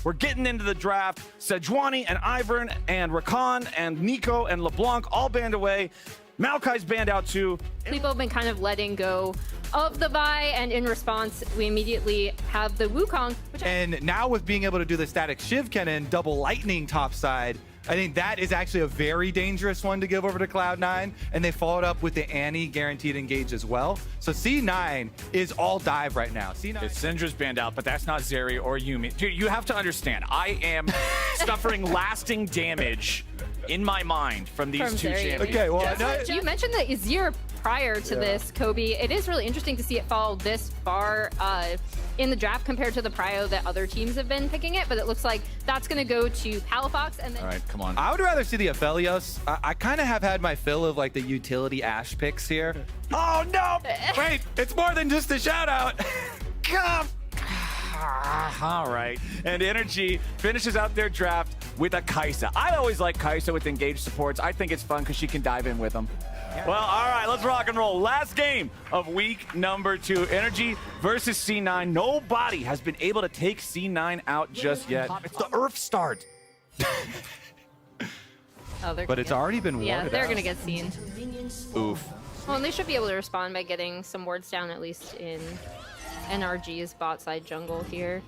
We're getting into the draft. Sejuani and Ivern and Rakan and Nico and LeBlanc all banned away. Maokai's banned out too. People have been kind of letting go of the Vi, and in response, we immediately have the Wukong. And now with being able to do the static Shiv Cannon, double lightning topside, I think that is actually a very dangerous one to give over to Cloud9, and they followed up with the Annie guaranteed engage as well. So C9 is all dive right now. C9. Syndra's banned out, but that's not Zeri or Yumi. Dude, you have to understand, I am suffering lasting damage in my mind from these two Zeri. champions. Okay, well, You mentioned the Azir prior to this, Kobe. It is really interesting to see it fall this far in the draft compared to the prio that other teams have been picking it, but it looks like that's going to go to Palafox. And then All right, come on. I would rather see the Aphelios. I kind of have had my fill of like the utility Ashe picks here. Oh no! Wait, it's more than just a shout out. Come. All right, and NRG finishes out their draft with a Kai'Sa. I always like Kai'Sa with engaged supports. I think it's fun because she can dive in with them. Well, all right, let's rock and roll. Last game of week number 2, NRG versus C9. Nobody has been able to take C9 out just yet. It's the Earth start. But it's already been warded Yeah, they're out. going to get seen. Oof. Well, and they should be able to respond by getting some wards down, at least in NRG's bot side jungle here.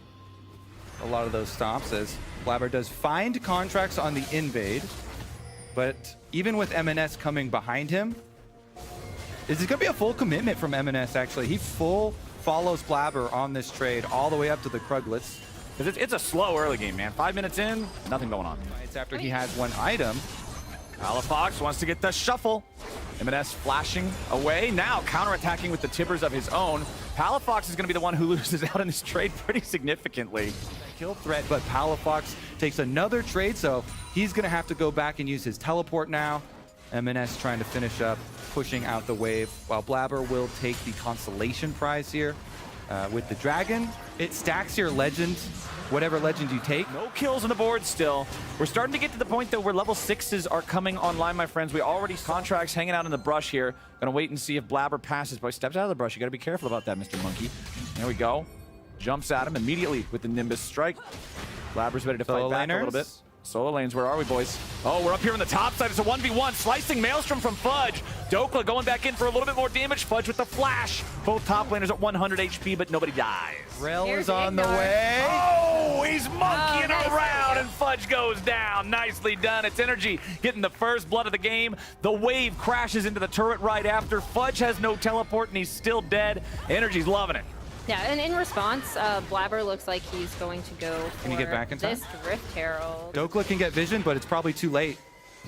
A lot of those stops as Blabber does find contracts on the invade, but even with MNS coming behind him, is it going to be a full commitment from MNS actually? He full follows Blabber on this trade all the way up to the Kruglets. It's a slow early game, man. 5 minutes in, nothing going on. It's after he has one item. Palafox wants to get the shuffle. MNS flashing away. Now counterattacking with the tippers of his own. Palafox is going to be the one who loses out in this trade pretty significantly. Kill threat, but Palafox takes another trade, so he's going to have to go back and use his teleport now. MNS trying to finish up, pushing out the wave, while Blabber will take the consolation prize here. With the dragon, it stacks your legend, whatever legend you take. No kills on the board still. We're starting to get to the point, though, where level 6s are coming online, my friends. We already saw contracts hanging out in the brush here. Gonna wait and see if Blabber passes, but he steps out of the brush. You gotta be careful about that, Mr. Monkey. There we go. Jumps at him immediately with the Nimbus strike. Blabber's ready to fight back a little bit. Solo lanes, where are we, boys? Oh, we're up here on the top side. It's a 1v1. Slicing Maelstrom from Fudge. Dokla going back in for a little bit more damage. Fudge with the flash. Both top laners at 100 HP, but nobody dies. Rel Here's is on the Ignar. way. Oh, he's monkeying nice. around, and Fudge goes down. Nicely done. It's NRG getting the first blood of the game. The wave crashes into the turret right after. Fudge has no teleport, and he's still dead. NRG's loving it. Yeah, and in response, Blabber looks like he's going to go for Can you get back in time? this Rift Herald. Dokla can get vision, but it's probably too late.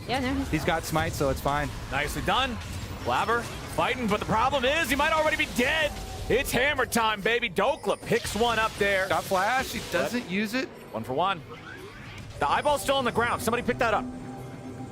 Yeah, no, He's got smite, so it's fine. Nicely done. Blabber fighting, but the problem is he might already be dead. It's hammer time, baby. Dokla picks one up there. Got flash, he doesn't use it. 1 for 1. The eyeball's still on the ground. Somebody pick that up.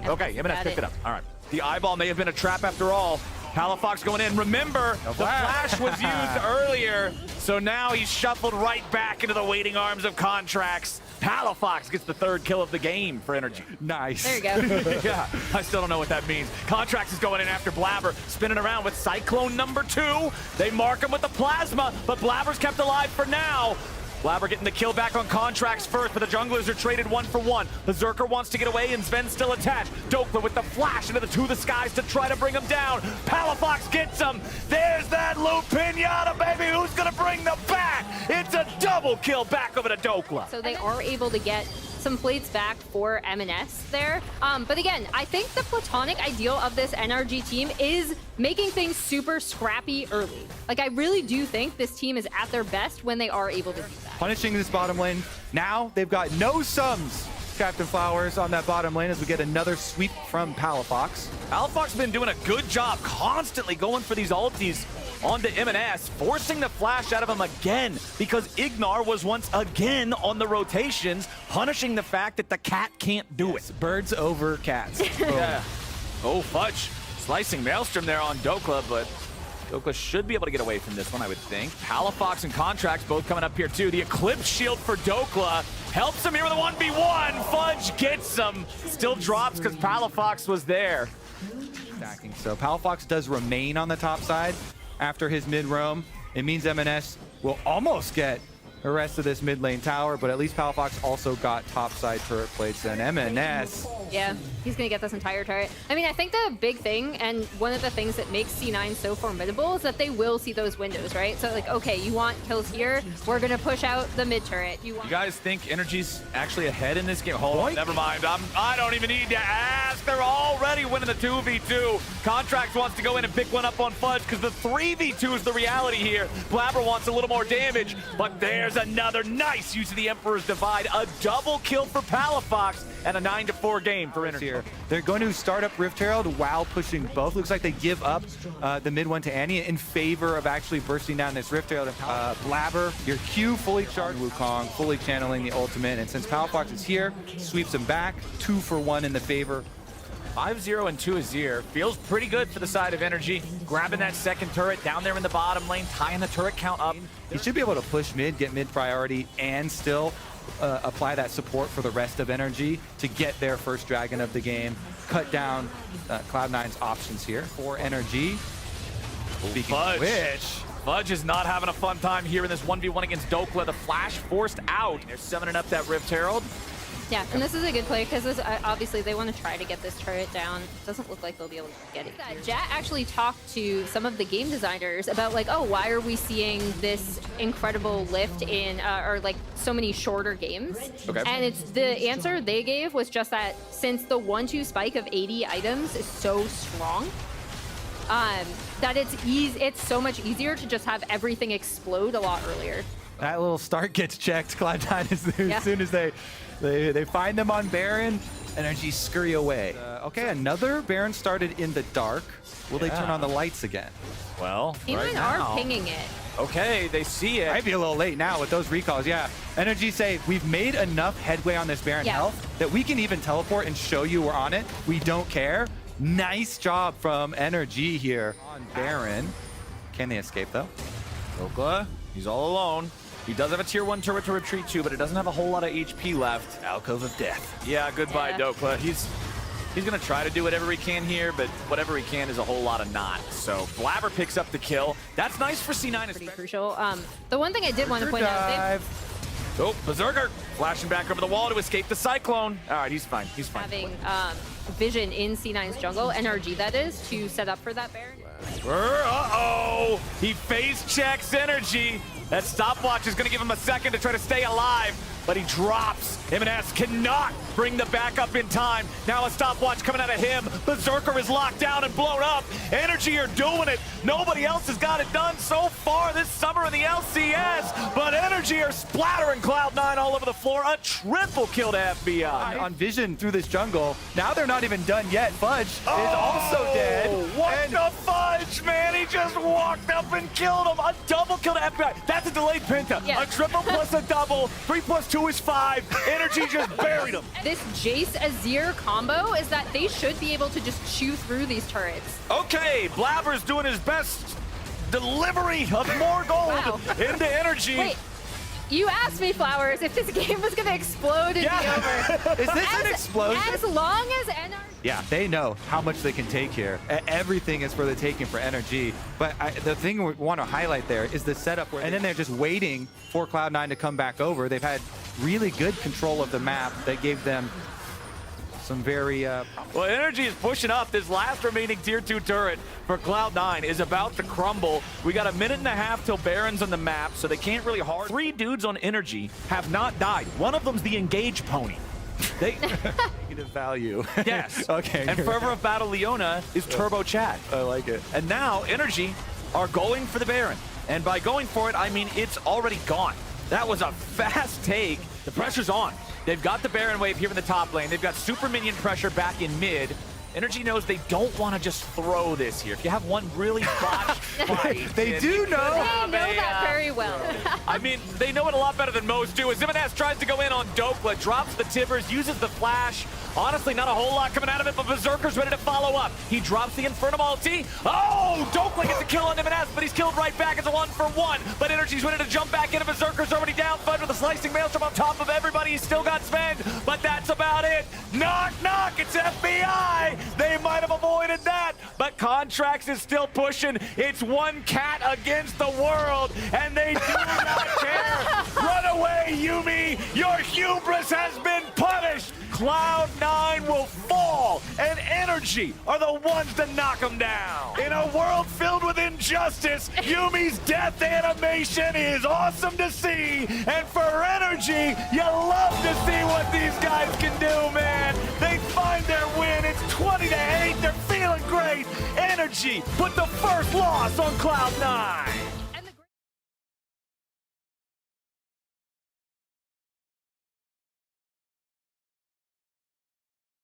Okay, MNS got picked it. it up. All right. The eyeball may have been a trap after all. Palafox going in. Remember, the flash was used earlier, so now he's shuffled right back into the waiting arms of Contracts. Palafox gets the 3rd kill of the game for NRG. Nice. there you go. Yeah, I still don't know what that means. Contracts is going in after Blabber, spinning around with Cyclone number 2. They mark him with the plasma, but Blabber's kept alive for now. Blabber getting the kill back on Contracts first, but the junglers are traded 1 for 1. Berserker wants to get away, and Sven's still attached. Dokla with the flash into the skies to try to bring him down. Palafox gets him. There's that loop pinata, baby. Who's gonna bring the bat? It's a double kill back over to Dokla. So they are able to get some plates back for MNS there. But again, I think the platonic ideal of this NRG team is making things super scrappy early. Like, I really do think this team is at their best when they are able to do that. Punishing this bottom lane. Now they've got no sums. Captain Flowers on that bottom lane as we get another sweep from Palafox. Palafox been doing a good job constantly going for these ultis onto MNS, forcing the flash out of him again because Ignar was once again on the rotations, punishing the fact that the cat can't do it. Birds over cats. Yeah. Oh, Fudge. Slicing Maelstrom there on Dokla, but Dokla should be able to get away from this one, I would think. Palafox and Contracts both coming up here, too. The Eclipse Shield for Dokla helps him here with a 1v1. Fudge gets him. Still drops because Palafox was there. Stacking. So Palafox does remain on the top side after his mid roam. It means MNS will almost get the rest of this mid lane tower, but at least Palafox also got topside turret plates, and MNS. Yeah, he's going to get this entire turret. I mean, I think the big thing, and one of the things that makes C9 so formidable, is that they will see those windows, right? So, like, okay, you want kills here, we're going to push out the mid turret. You guys think NRG's actually ahead in this game? Hold on, never mind. I don't even need to ask. They're already winning the 2v2. Contracts wants to go in and pick one up on Fudge because the 3v2 is the reality here. Blabber wants a little more damage, but there's another nice use of the Emperor's Divide. A double kill for Palafox and a 9-4 game for NRG. Here. They're going to start up Rift Herald while pushing both. Looks like they give up the mid one to Annie in favor of actually bursting down this Rift Herald. Blabber, your Q fully charged. Wukong fully channeling the ultimate, and since Palafox is here, sweeps him back. 2 for 1 in the favor. 5-0 and 2-0. Feels pretty good for the side of NRG. Grabbing that second turret down there in the bottom lane, tying the turret count up. He should be able to push mid, get mid priority, and still apply that support for the rest of NRG to get their first dragon of the game. Cut down Cloud9's options here for NRG. Speaking of which, Fudge is not having a fun time here in this 1v1 against Dokla. The flash forced out. They're summoning up that Rift Herald. Yeah, and this is a good play because obviously they want to try to get this turret down. Doesn't look like they'll be able to get it. Jat actually talked to some of the game designers about like, oh, why are we seeing this incredible lift in, or like so many shorter games? Okay. And it's the answer they gave was just that since the 1-2 spike of 80 items is so strong, that it's so much easier to just have everything explode a lot earlier. that little start gets checked. Cloud9 as soon as they find them on Baron, NRG scurry away. Okay, another Baron started in the dark. Will they turn on the lights again? Well, Even right now, are pinging it. Okay, they see it. Might be a little late now with those recalls. Yeah, NRG say we've made enough headway on this Baron health that we can even teleport and show you we're on it. We don't care. Nice job from NRG here on Baron. Can they escape though? Dokla, he's all alone. He does have a tier 1 turret to retreat to, but it doesn't have a whole lot of HP left. Alcove of Death. Yeah, goodbye, Dokla. He's going to try to do whatever he can here, but whatever he can is a whole lot of not. So Blabber picks up the kill. That's nice for C9. Pretty crucial. The one thing I did want to point out, oh, Berserker flashing back over the wall to escape the Cyclone. All right, he's fine. He's fine. having vision in C9's jungle, NRG that is, to set up for that Baron. Uh-oh! He face checks NRG. That stopwatch is going to give him a second to try to stay alive, but he drops. M&S cannot bring the backup in time. Now a stopwatch coming out of him. Berserker is locked down and blown up. NRG are doing it. Nobody else has got it done so far this summer in the LCS, but NRG are splattering Cloud9 all over the floor. A triple kill to FBI. On vision through this jungle. Now they're not even done yet. Fudge is also dead. What the fudge, man? He just walked up and killed him. A double kill to FBI. That's a delayed Penta. Yeah. A triple plus a double. 3 + 2 is 5. NRG just buried him. This Jace Azir combo is that they should be able to just chew through these turrets. Okay, Blabber's doing his best delivery of more gold into NRG. Wait, you asked me, Flowers, if this game was going to explode and be over. Is this an explosion? As long as NRG... Yeah, they know how much they can take here. Everything is for the taking for NRG. But the thing we want to highlight there is the setup where, and then they're just waiting for Cloud9 to come back over. They've had really good control of the map that gave them some very... Well, NRG is pushing up. This last remaining tier 2 turret for Cloud9 is about to crumble. We got a minute and a half till Baron's on the map, so they can't really hard. 3 dudes on NRG have not died. One of them's the Engage Pony. They negative value. Yes. Okay. And Fervor of Battle Leona is Turbo Chad. I like it. And now NRG are going for the Baron. And by going for it, I mean it's already gone. That was a fast take. The pressure's on. They've got the Baron wave here in the top lane. They've got super minion pressure back in mid. NRG knows they don't want to just throw this here. If you have one really botched fight, they do know. They know that very well. I mean, they know it a lot better than most do. As M&S tries to go in on Dokla, drops the Tibbers, uses the flash. Honestly, not a whole lot coming out of it, but Berserker's ready to follow up. He drops the Infernal ulti. Oh, Dokla gets a kill on M&S, but he's killed right back as a 1-for-1. But NRG's ready to jump back in, and Berserker's already down. Fudge with a slicing maelstrom on top of everybody. He's still got Sven, but that's about it. Knock, knock, it's FBI. They might have avoided that, but Contracts is still pushing. It's one cat against the world, and they do not care. Run hubris has been punished. Cloud9 will fall, and NRG are the ones to knock them down. In a world filled with injustice, Yumi's death animation is awesome to see. And for NRG, you love to see what these guys can do, man. They find their win. It's 20-8. They're feeling great. NRG put the first loss on Cloud9.